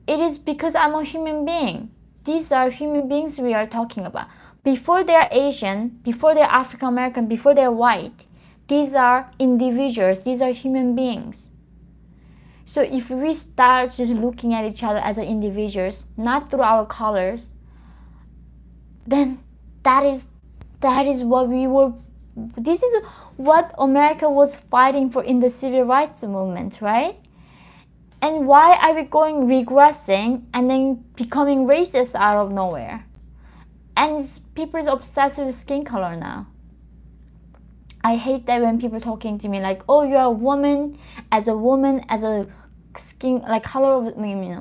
it is because I'm a human being. These are human beings we are talking about. Before they're Asian, before they're African American, before they're white, these are individuals. These are human beings. So if we start just looking at each other as individuals, not through our colors, then that is what we were. This is what America was fighting for in the civil rights movement, right? And why are we regressing and then becoming racist out of nowhere? And people is obsessed with skin color now. I hate that when people talking to me like, oh, you're a woman, as a skin, like, color of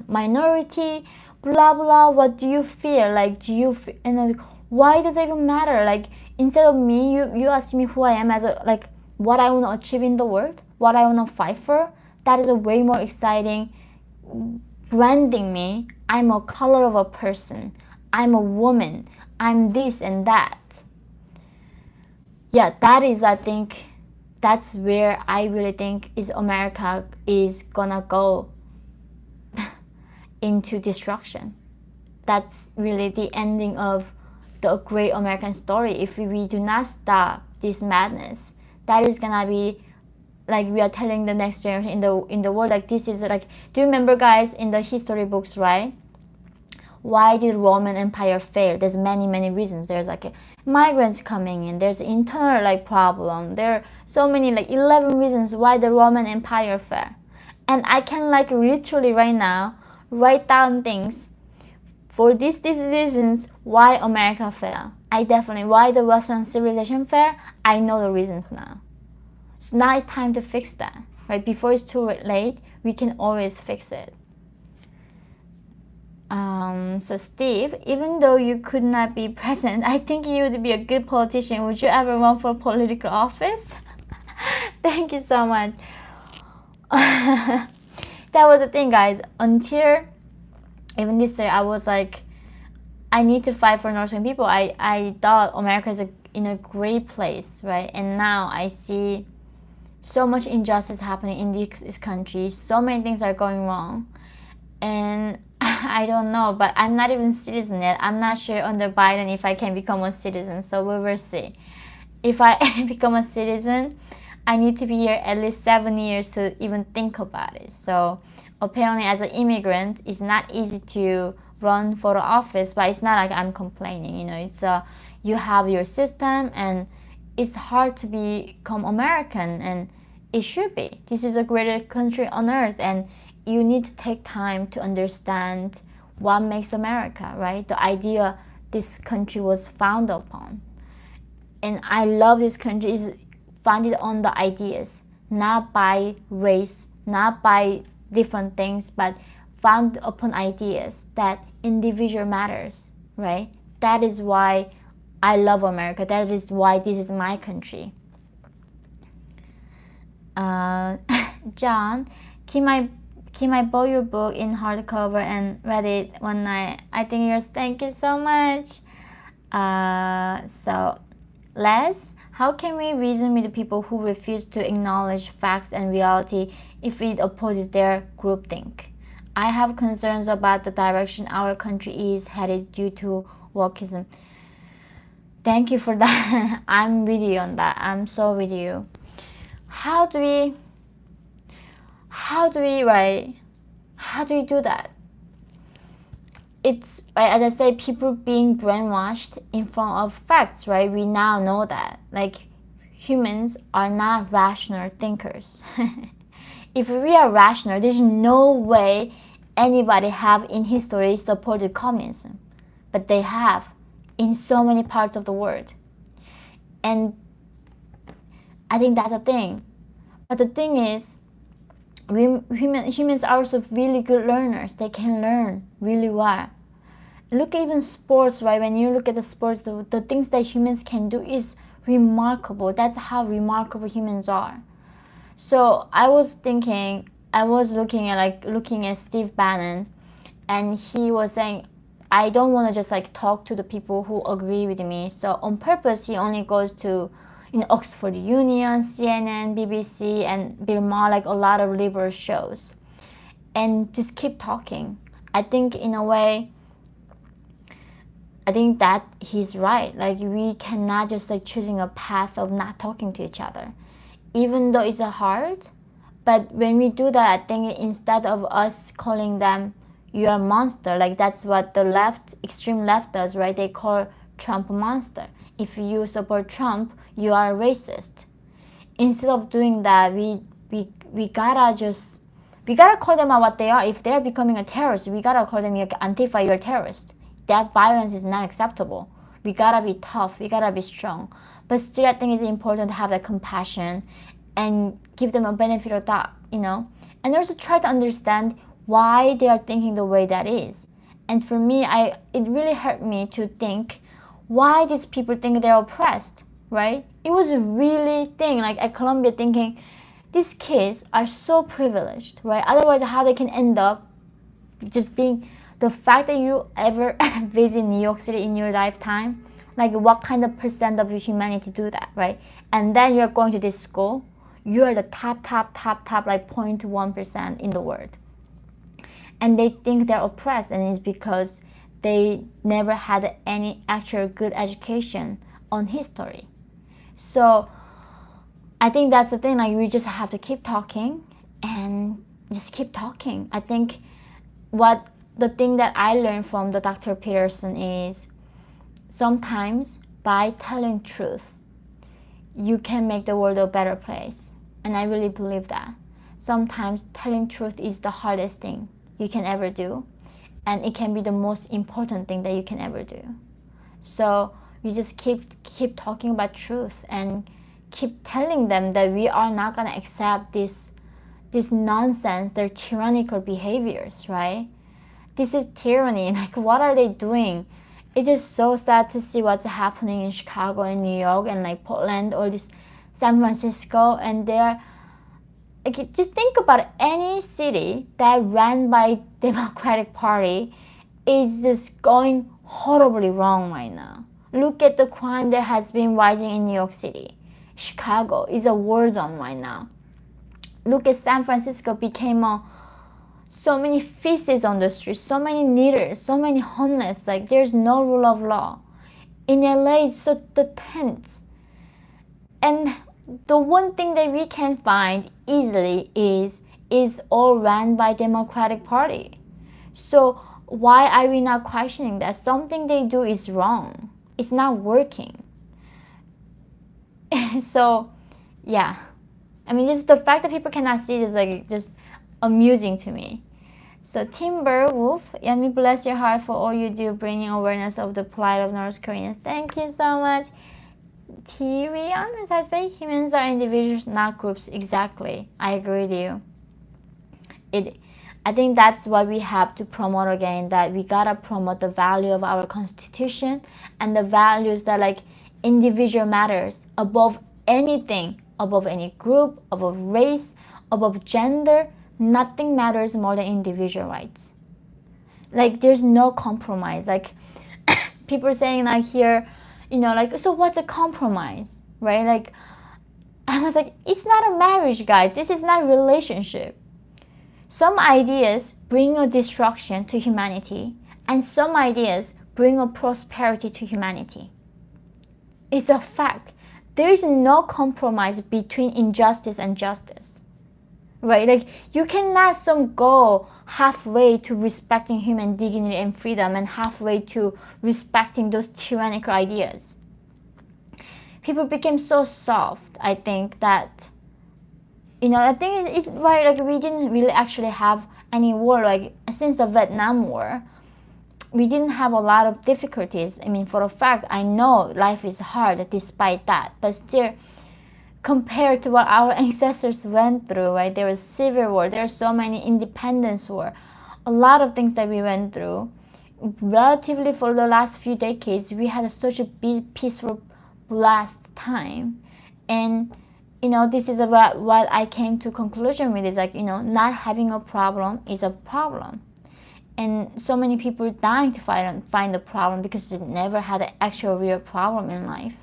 minority, blah blah, what do you feel? Like, do you feel, and like, why does it even matter? Like, instead of me, you ask me who I am as a, like, what I want to achieve in the world, what I want to fight for. That is a way more exciting. Branding me, I'm a color of a person, I'm a woman, I'm this and that. Yeah, that is, I think, that's where I really think is America is gonna go into destruction. That's really the ending of the great American story. If we do not stop this madness, that is gonna be like we are telling the next generation in the world, like, this is like, do you remember, guys, in the history books, right? Why did Roman Empire fail? There's many reasons. There's like migrants coming in. There's internal like problem. There are so many, like 11 reasons why the Roman Empire fell. And I can like literally right now write down things for these reasons why America fell. Why the Western civilization fell. I know the reasons now. So now it's time to fix that, right? Before it's too late, we can always fix it. So Steve, even though you could not be present, I think you would be a good politician. Would you ever run for political office? Thank you so much. That was the thing, guys. Until even this year, I was like, I need to fight for Northern people. I thought America is in a great place, right? And now I see so much injustice happening in this country. So many things are going wrong. And I don't know, but I'm not even citizen yet. I'm not sure under Biden if I can become a citizen, so we will see. If I become a citizen, I need to be here at least 7 years to even think about it. So apparently as an immigrant, it's not easy to run for the office, but it's not like I'm complaining, you know. It's you have your system, and it's hard to become American, and it should be. This is a greatest country on earth, and you need to take time to understand what makes America, right? The idea this country was founded upon. And I love this country is founded on the ideas, not by race, not by different things, but founded upon ideas that individual matters, right? That is why I love America. That is why this is my country. John, can I borrow your book in hardcover and read it one night? I think yours. Thank you so much. So let's. How can we reason with the people who refuse to acknowledge facts and reality if it opposes their groupthink? I have concerns about the direction our country is headed due to wokeism. Thank you for that. I'm with you on that. I'm so with you. How do we do that? It's right, as I say, people being brainwashed in front of facts, right? We now know that, like, humans are not rational thinkers. If we are rational, there's no way anybody have in history supported communism, but they have in so many parts of the world. And I think that's a thing. But the thing is, humans are also really good learners. They can learn really well. Look at even sports, right? When you look at the sports, the things that humans can do is remarkable. That's how remarkable humans are. So I was looking at Steve Bannon, and he was saying, I don't want to just like talk to the people who agree with me. So on purpose, he only goes to Oxford Union, CNN, BBC, and Bill Maher, like a lot of liberal shows, and just keep talking. I think in a way, I think that he's right. Like, we cannot just like choosing a path of not talking to each other, even though it's hard. But when we do that, I think instead of us calling them, you are a monster, like that's what the left, extreme left does, right? They call Trump a monster. If you support Trump, you are a racist. Instead of doing that, we gotta call them out what they are. If they're becoming a terrorist, we gotta call them Antifa, you're a terrorist. That violence is not acceptable. We gotta be tough, we gotta be strong. But still, I think it's important to have that compassion and give them a benefit of doubt, and also try to understand why they are thinking the way that is. And for me, it really hurt me to think why these people think they're oppressed, right? It was a really thing, like at Columbia, thinking these kids are so privileged, right? Otherwise, how they can end up just being, the fact that you ever visit New York City in your lifetime, like what kind of percent of humanity do that, right? And then you're going to this school, you're the top, like 0.1% in the world. And they think they're oppressed, and it's because they never had any actual good education on history. So I think that's the thing, like we just have to keep talking and just keep talking. I think the thing that I learned from the Dr. Peterson is sometimes by telling truth, you can make the world a better place. And I really believe that. Sometimes telling truth is the hardest thing you can ever do, and it can be the most important thing that you can ever do. So we just keep talking about truth and keep telling them that we are not going to accept this nonsense, their tyrannical behaviors, right? This is tyranny. Like, what are they doing? It's just so sad to see what's happening in Chicago and New York and like Portland or this San Francisco, and they're like, just think about any city that ran by Democratic Party is just going horribly wrong right now. Look at the crime that has been rising in New York City. Chicago is a war zone right now. Look at San Francisco, became so many feces on the streets, so many needers, so many homeless. Like, there's no rule of law. In LA, it's so the tense. And the one thing that we can find easily is all run by Democratic Party. So why are we not questioning that? Something they do is wrong. It's not working. So yeah, I mean, just the fact that people cannot see this is like just amusing to me. So Timber Wolf, Yeonmi, bless your heart for all you do, bringing awareness of the plight of North Koreans. Thank you so much. Tyrion, as I say, humans are individuals, not groups. Exactly, I agree with you. I think that's what we have to promote again, that we gotta promote the value of our constitution and the values that like individual matters above anything, above any group, above race, above gender. Nothing matters more than individual rights. Like there's no compromise. Like people saying like here, you know, like, so what's a compromise, right? Like I was like, it's not a marriage, guys. This is not a relationship. Some ideas bring a destruction to humanity, and some ideas bring a prosperity to humanity. It's a fact. There is no compromise between injustice and justice, right? Like you cannot go halfway to respecting human dignity and freedom and halfway to respecting those tyrannical ideas. People became so soft, I think, that, you know, the thing is, it's right, like we didn't really actually have any war, like since the Vietnam War, we didn't have a lot of difficulties. I mean, for a fact, I know life is hard despite that, but still, compared to what our ancestors went through, right? There was civil war, there are so many independence war, a lot of things that we went through. Relatively, for the last few decades, we had such a peaceful, blessed time, and you know, this is about what I came to conclusion with, is like, you know, not having a problem is a problem. And so many people dying to find the problem because they never had an actual real problem in life.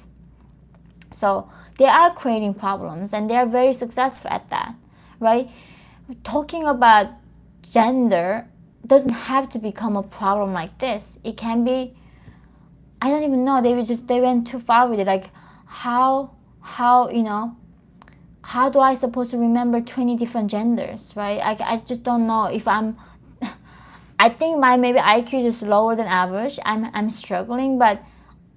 So they are creating problems, and they are very successful at that, right? Talking about gender doesn't have to become a problem like this. It can be, I don't even know, they went too far with it. Like how you know, how do I supposed to remember 20 different genders, right? I just don't know if I think my maybe IQ is lower than average. I'm struggling, but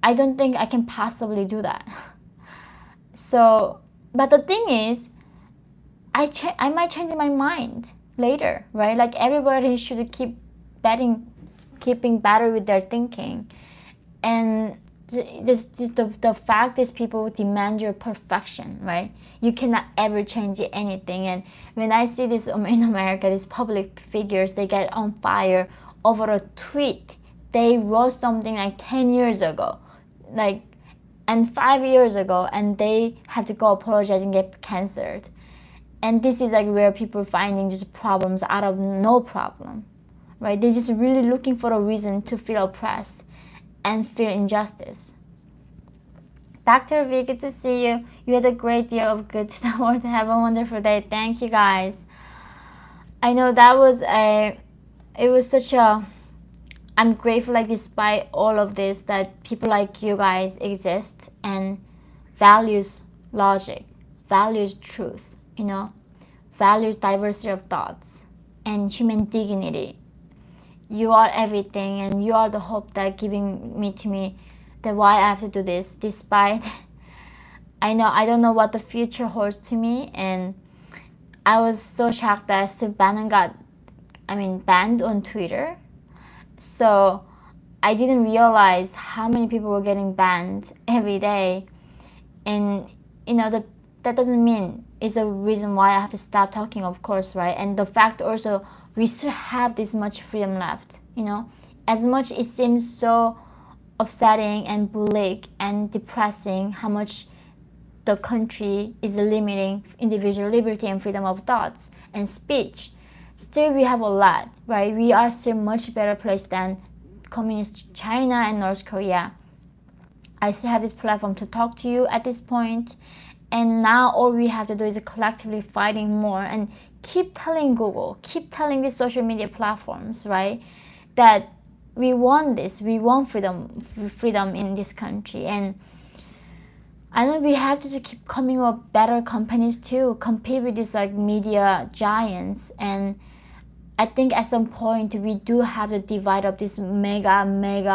I don't think I can possibly do that. So, but the thing is, I might change my mind later, right? Like everybody should keeping better with their thinking, and just the fact is people demand your perfection, right? You cannot ever change anything. And when I see this in America, these public figures, they get on fire over a tweet they wrote something like 10 years ago, like, and 5 years ago, and they have to go apologize and get cancelled. And this is like where people are finding just problems out of no problem, right? They're just really looking for a reason to feel oppressed and feel injustice. Dr. V, good to see you. You had a great deal of good to the world. Have a wonderful day. Thank you, guys. I know that was it was such a, I'm grateful, like, despite all of this, that people like you guys exist and values logic, values truth, you know, values diversity of thoughts and human dignity. You are everything, and you are the hope that giving me to me that why I have to do this, despite I don't know what the future holds to me. And I was so shocked that Steve Bannon got banned on Twitter. So I didn't realize how many people were getting banned every day. And you know, that doesn't mean it's a reason why I have to stop talking, of course, right? And the fact also, we still have this much freedom left, you know, as much it seems so upsetting and bleak and depressing how much the country is limiting individual liberty and freedom of thoughts and speech. Still, we have a lot, right? We are still much better place than communist China and North Korea. I still have this platform to talk to you at this point, and now all we have to do is collectively fighting more and keep telling Google, keep telling these social media platforms, right, that we want this, we want freedom in this country. And I know we have to just keep coming up better companies to compete with these like media giants. And I think at some point we do have to divide up these mega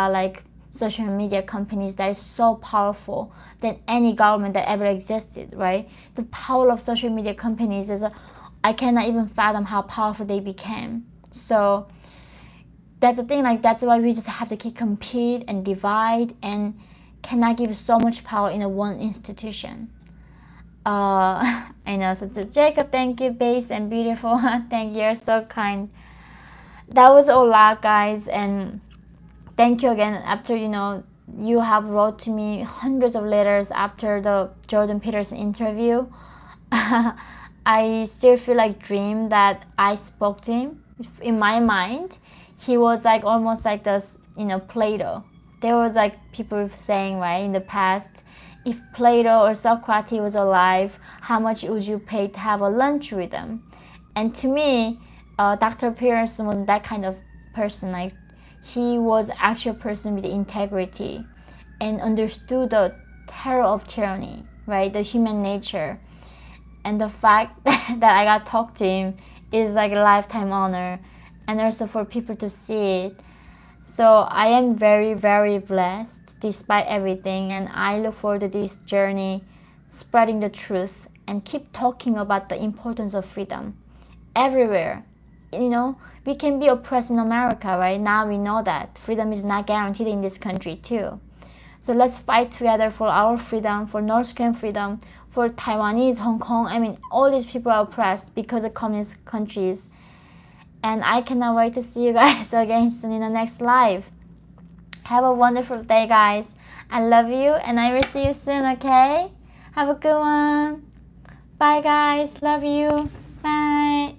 like social media companies that is so powerful than any government that ever existed, right? The power of social media companies is I cannot even fathom how powerful they became. So that's the thing, like that's why we just have to keep compete and divide and cannot give so much power in a one institution. I know. So to Jacob, thank you, base and beautiful. Thank you, you're so kind. That was a lot, guys, and thank you again. After you have wrote to me hundreds of letters after the Jordan Peterson interview. I still feel like dream that I spoke to him. In my mind, he was like almost like this, Plato. There was like people saying, right, in the past, if Plato or Socrates was alive, how much would you pay to have a lunch with them? And to me, Dr. Pearson was that kind of person. Like he was actually a person with integrity and understood the terror of tyranny, right? The human nature. And the fact that I got to talk to him is like a lifetime honor, and also for people to see it. So I am very, very blessed despite everything, and I look forward to this journey, spreading the truth and keep talking about the importance of freedom everywhere. We can be oppressed in America, right? Now we know that freedom is not guaranteed in this country too. So let's fight together for our freedom, for North Korean freedom, for Taiwanese, Hong Kong. I mean, all these people are oppressed because of communist countries. And I cannot wait to see you guys again soon in the next live. Have a wonderful day, guys. I love you, and I will see you soon, okay? Have a good one. Bye, guys. Love you. Bye.